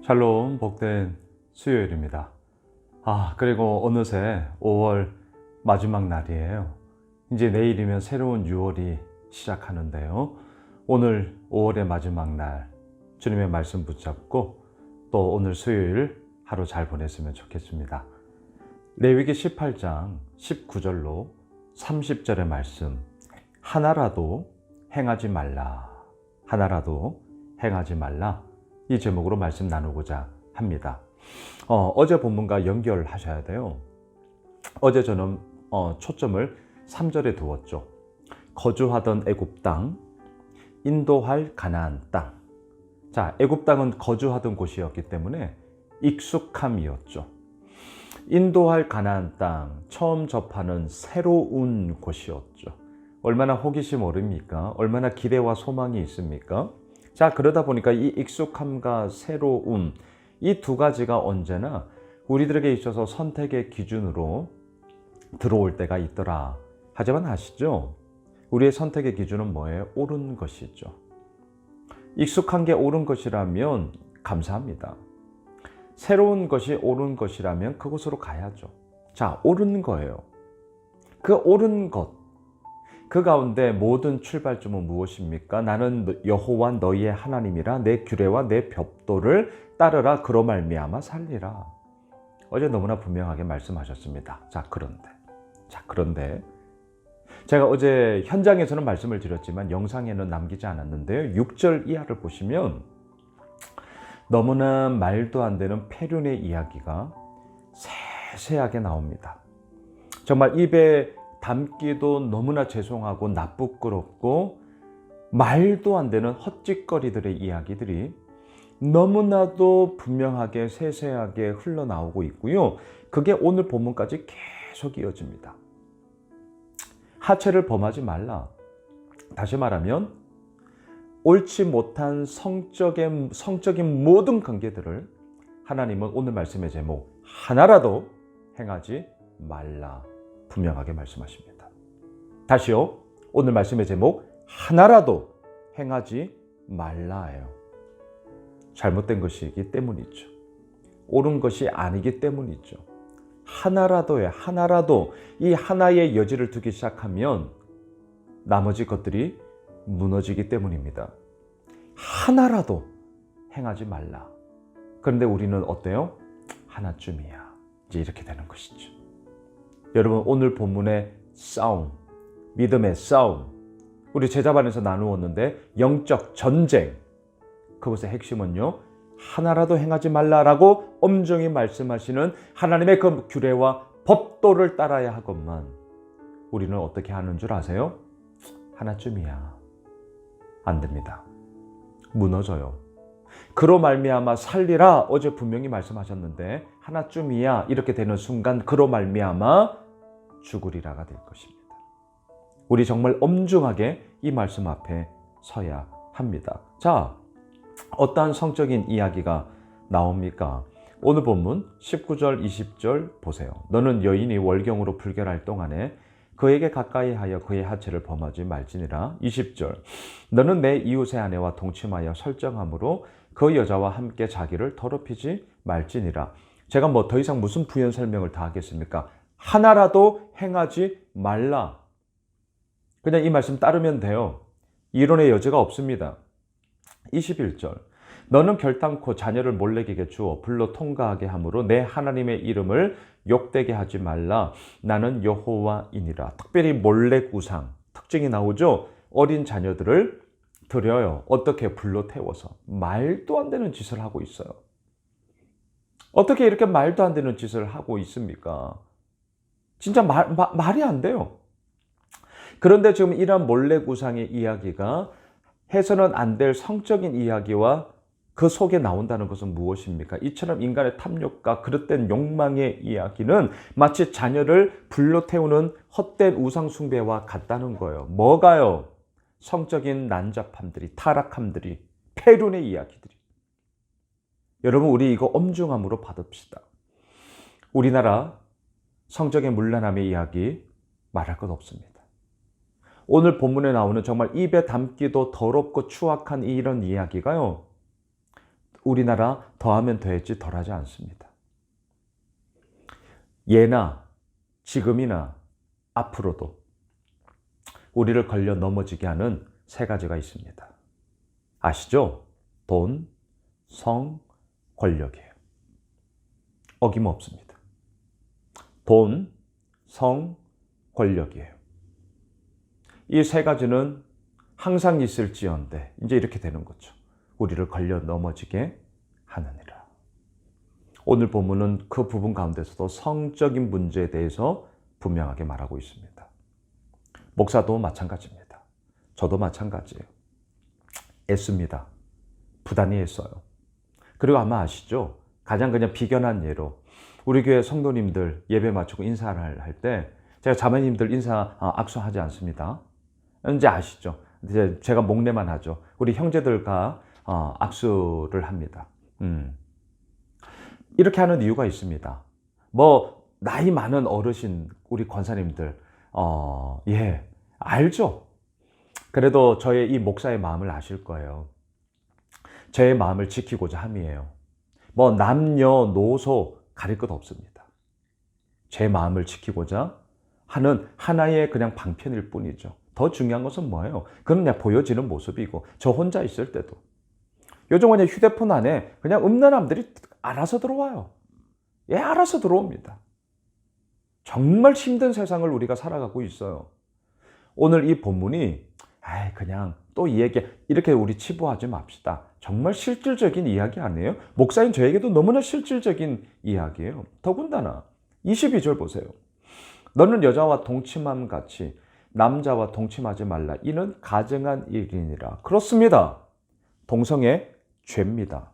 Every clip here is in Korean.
샬롬, 복된 수요일입니다. 그리고 어느새 5월 마지막 날이에요. 이제 내일이면 새로운 6월이 시작하는데요. 오늘 5월의 마지막 날 주님의 말씀 붙잡고 또 오늘 수요일 하루 잘 보냈으면 좋겠습니다. 레위기 18장 19절로 30절의 말씀, 하나라도 행하지 말라, 하나라도 행하지 말라, 이 제목으로 말씀 나누고자 합니다. 어제 본문과 연결하셔야 돼요. 어제 저는 초점을 3절에 두었죠. 거주하던 애굽 땅, 인도할 가나안 땅. 자, 애굽 땅은 거주하던 곳이었기 때문에 익숙함이었죠. 인도할 가나안 땅, 처음 접하는 새로운 곳이었죠. 얼마나 호기심 어립니까? 얼마나 기대와 소망이 있습니까? 자, 그러다 보니까 이 익숙함과 새로움, 이 두 가지가 언제나 우리들에게 있어서 선택의 기준으로 들어올 때가 있더라. 하지만 아시죠? 우리의 선택의 기준은 뭐예요? 옳은 것이죠. 익숙한 게 옳은 것이라면 감사합니다. 새로운 것이 옳은 것이라면 그곳으로 가야죠. 자, 옳은 거예요. 그 옳은 것, 그 가운데 모든 출발점은 무엇입니까? 나는 여호와 너희의 하나님이라, 내 규례와 내 법도를 따르라, 그로 말미암아 살리라. 어제 너무나 분명하게 말씀하셨습니다. 자, 그런데 제가 어제 현장에서는 말씀을 드렸지만 영상에는 남기지 않았는데요. 6절 이하를 보시면 너무나 말도 안 되는 폐륜의 이야기가 세세하게 나옵니다. 정말 입에 담기도 너무나 죄송하고 나쁘끄럽고 말도 안 되는 헛짓거리들의 이야기들이 너무나도 분명하게 세세하게 흘러나오고 있고요. 그게 오늘 본문까지 계속 이어집니다. 하체를 범하지 말라. 다시 말하면 옳지 못한 성적인 모든 관계들을 하나님은 오늘 말씀의 제목 하나라도 행하지 말라 분명하게 말씀하십니다. 다시요. 오늘 말씀의 제목 하나라도 행하지 말라예요. 잘못된 것이기 때문이죠. 옳은 것이 아니기 때문이죠. 하나라도예요. 하나라도. 이 하나의 여지를 두기 시작하면 나머지 것들이 무너지기 때문입니다. 하나라도 행하지 말라. 그런데 우리는 어때요? 하나쯤이야. 이제 이렇게 되는 것이죠. 여러분, 오늘 본문의 싸움, 믿음의 싸움, 우리 제자반에서 나누었는데 영적 전쟁, 그것의 핵심은요, 하나라도 행하지 말라라고 엄정히 말씀하시는 하나님의 그 규례와 법도를 따라야 하건만 우리는 어떻게 하는 줄 아세요? 하나쯤이야. 안 됩니다. 무너져요. 그로 말미암아 살리라, 어제 분명히 말씀하셨는데 하나쯤이야 이렇게 되는 순간 그로 말미암아 죽으리라가 될 것입니다. 우리 정말 엄중하게 이 말씀 앞에 서야 합니다. 자, 어떠한 성적인 이야기가 나옵니까? 오늘 본문 19절 20절 보세요. 너는 여인이 월경으로 불결할 동안에 그에게 가까이 하여 그의 하체를 범하지 말지니라. 20절 너는 내 이웃의 아내와 동침하여 설정함으로 그 여자와 함께 자기를 더럽히지 말지니라. 제가 뭐 더 이상 무슨 부연 설명을 다 하겠습니까? 하나라도 행하지 말라. 그냥 이 말씀 따르면 돼요. 이론의 여지가 없습니다. 21절 너는 결단코 자녀를 몰래에게 주어 불로 통과하게 함으로 내 하나님의 이름을 욕되게 하지 말라. 나는 여호와이니라. 특별히 몰래 우상 특징이 나오죠. 어린 자녀들을 드려요. 어떻게? 불로 태워서. 말도 안 되는 짓을 하고 있어요. 어떻게 이렇게 말도 안 되는 짓을 하고 있습니까? 진짜 말이 안 돼요. 그런데 지금 이런 몰래 우상의 이야기가 해서는 안 될 성적인 이야기와 그 속에 나온다는 것은 무엇입니까? 이처럼 인간의 탐욕과 그릇된 욕망의 이야기는 마치 자녀를 불로 태우는 헛된 우상 숭배와 같다는 거예요. 뭐가요? 성적인 난잡함들이, 타락함들이, 폐륜의 이야기들이. 여러분, 우리 이거 엄중함으로 받읍시다. 우리나라 성적인 문란함의 이야기 말할 것 없습니다. 오늘 본문에 나오는 정말 입에 담기도 더럽고 추악한 이런 이야기가요, 우리나라 더하면 더했지 덜하지 않습니다. 예나 지금이나 앞으로도 우리를 걸려 넘어지게 하는 세 가지가 있습니다. 아시죠? 돈, 성, 권력이에요. 어김없습니다. 돈, 성, 권력이에요. 이 세 가지는 항상 있을지언데 이제 이렇게 되는 거죠. 우리를 걸려 넘어지게 하느니라. 오늘 본문은 그 부분 가운데서도 성적인 문제에 대해서 분명하게 말하고 있습니다. 목사도 마찬가지입니다. 저도 마찬가지예요. 애씁니다. 부단히 애써요. 그리고 아마 아시죠? 가장 그냥 비견한 예로 우리 교회 성도님들 예배 마치고 인사를 할 때 제가 자매님들 악수하지 않습니다. 이제 아시죠? 이제 제가 목례만 하죠. 우리 형제들과 악수를 합니다. 이렇게 하는 이유가 있습니다. 나이 많은 어르신 우리 권사님들 알죠? 그래도 저의 이 목사의 마음을 아실 거예요. 저의 마음을 지키고자 함이에요. 남녀노소 가릴 것 없습니다. 제 마음을 지키고자 하는 하나의 그냥 방편일 뿐이죠. 더 중요한 것은 뭐예요? 그건 그냥 보여지는 모습이고 저 혼자 있을 때도 요즘 그냥 휴대폰 안에 그냥 음란함들이 알아서 들어와요. 알아서 들어옵니다. 정말 힘든 세상을 우리가 살아가고 있어요. 오늘 이 본문이 그냥 또 이 얘기 이렇게 우리 치부하지 맙시다. 정말 실질적인 이야기 아니에요? 목사인 저에게도 너무나 실질적인 이야기예요. 더군다나 22절 보세요. 너는 여자와 동침함 같이 남자와 동침하지 말라. 이는 가증한 일이니라. 그렇습니다. 동성애 죄입니다.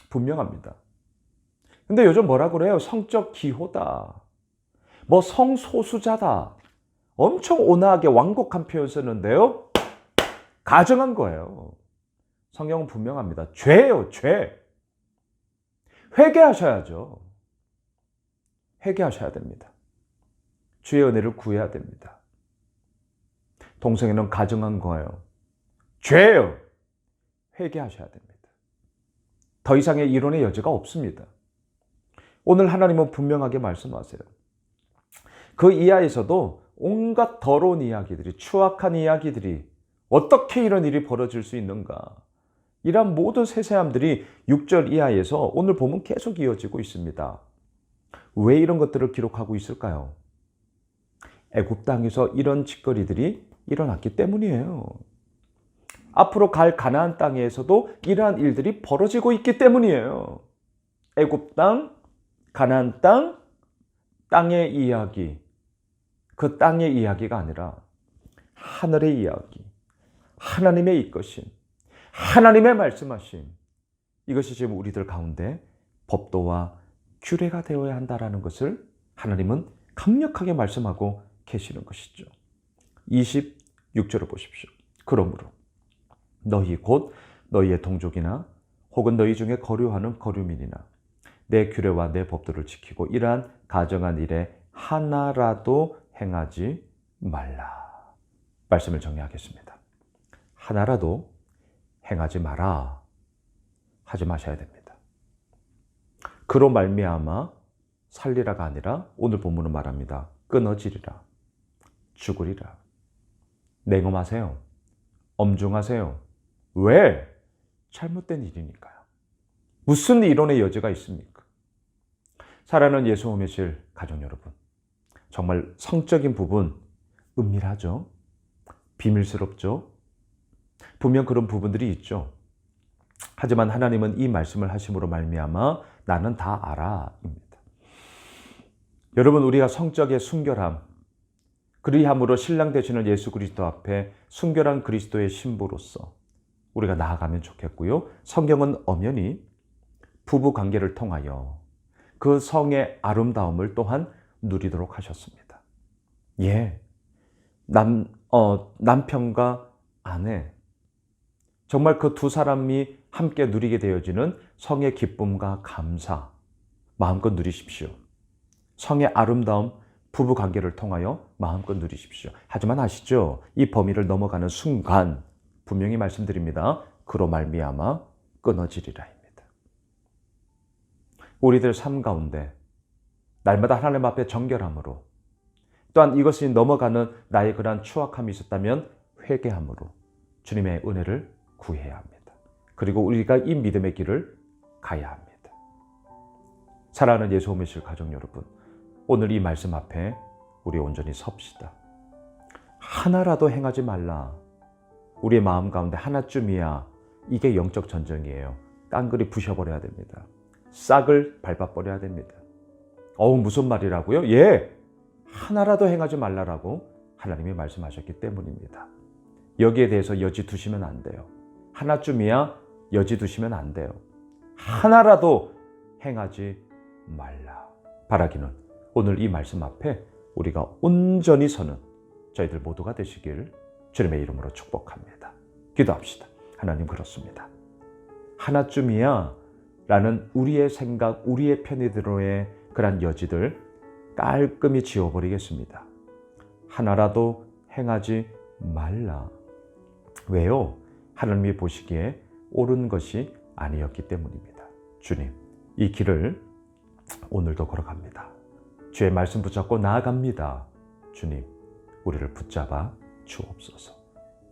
분명합니다. 근데 요즘 뭐라 그래요? 성적 기호다. 성소수자다. 엄청 온화하게 완곡한 표현 쓰는데요. 가증한 거예요. 성경은 분명합니다. 죄예요, 죄. 회개하셔야죠. 회개하셔야 됩니다. 주의 은혜를 구해야 됩니다. 동성애는 가증한 거예요. 죄예요. 회개하셔야 됩니다. 더 이상의 이론의 여지가 없습니다. 오늘 하나님은 분명하게 말씀하세요. 그 이하에서도 온갖 더러운 이야기들이, 추악한 이야기들이 어떻게 이런 일이 벌어질 수 있는가? 이런 모든 세세함들이 6절 이하에서 오늘 보면 계속 이어지고 있습니다. 왜 이런 것들을 기록하고 있을까요? 애굽 땅에서 이런 짓거리들이 일어났기 때문이에요. 앞으로 갈 가나안 땅에서도 이러한 일들이 벌어지고 있기 때문이에요. 애굽 땅, 가나안 땅, 땅의 이야기, 그 땅의 이야기가 아니라 하늘의 이야기, 하나님의 이끄심, 하나님의 말씀하심, 이것이 지금 우리들 가운데 법도와 규례가 되어야 한다는 것을 하나님은 강력하게 말씀하고 계시는 것이죠. 26절을 보십시오. 그러므로 너희 곧 너희의 동족이나 혹은 너희 중에 거류하는 거류민이나 내 규례와 내 법도를 지키고 이러한 가정한 일에 하나라도 행하지 말라. 말씀을 정리하겠습니다. 하나라도 행하지 마라. 하지 마셔야 됩니다. 그로 말미암아 살리라가 아니라 오늘 본문은 말합니다. 끊어지리라. 죽으리라. 냉엄하세요. 엄중하세요. 왜? 잘못된 일이니까요. 무슨 이론의 여지가 있습니까? 사랑하는 예수 오매실 가족 여러분, 정말 성적인 부분 은밀하죠? 비밀스럽죠? 분명 그런 부분들이 있죠. 하지만 하나님은 이 말씀을 하심으로 말미암아 나는 다 알아입니다. 여러분, 우리가 성적의 순결함, 그리함으로 신랑 되시는 예수 그리스도 앞에 순결한 그리스도의 신부로서 우리가 나아가면 좋겠고요. 성경은 엄연히 부부 관계를 통하여 그 성의 아름다움을 또한 누리도록 하셨습니다. 남편과 아내, 정말 그 두 사람이 함께 누리게 되어지는 성의 기쁨과 감사, 마음껏 누리십시오. 성의 아름다움, 부부 관계를 통하여 마음껏 누리십시오. 하지만 아시죠? 이 범위를 넘어가는 순간 분명히 말씀드립니다. 그로 말미암아 끊어지리라입니다. 우리들 삶 가운데 날마다 하나님 앞에 정결함으로, 또한 이것이 넘어가는 나의 그러한 추악함이 있었다면 회개함으로 주님의 은혜를 구해야 합니다. 그리고 우리가 이 믿음의 길을 가야 합니다. 사랑하는 예수 오미실 가족 여러분, 오늘 이 말씀 앞에 우리 온전히 섭시다. 하나라도 행하지 말라. 우리의 마음 가운데 하나쯤이야. 이게 영적 전쟁이에요. 깡그리 부셔버려야 됩니다. 싹을 밟아버려야 됩니다. 무슨 말이라고요? 예, 하나라도 행하지 말라라고 하나님이 말씀하셨기 때문입니다. 여기에 대해서 여지 두시면 안 돼요. 하나쯤이야 여지 두시면 안 돼요. 하나라도 행하지 말라. 바라기는 오늘 이 말씀 앞에 우리가 온전히 서는 저희들 모두가 되시길 주님의 이름으로 축복합니다. 기도합시다. 하나님, 그렇습니다. 하나쯤이야 라는 우리의 생각, 우리의 편의대로의 그런 여지들 깔끔히 지워버리겠습니다. 하나라도 행하지 말라. 왜요? 하나님이 보시기에 옳은 것이 아니었기 때문입니다. 주님, 이 길을 오늘도 걸어갑니다. 주의 말씀 붙잡고 나아갑니다. 주님, 우리를 붙잡아 주옵소서.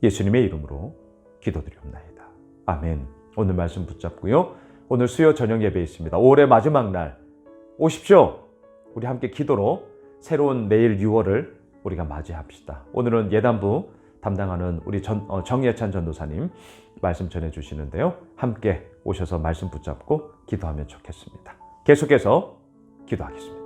예수님의 이름으로 기도드리옵나이다. 아멘. 오늘 말씀 붙잡고요. 오늘 수요 저녁 예배 있습니다. 5월의 마지막 날 오십시오. 우리 함께 기도로 새로운 내일 6월을 우리가 맞이합시다. 오늘은 예단부 담당하는 우리 정예찬 전도사님 말씀 전해주시는데요. 함께 오셔서 말씀 붙잡고 기도하면 좋겠습니다. 계속해서 기도하겠습니다.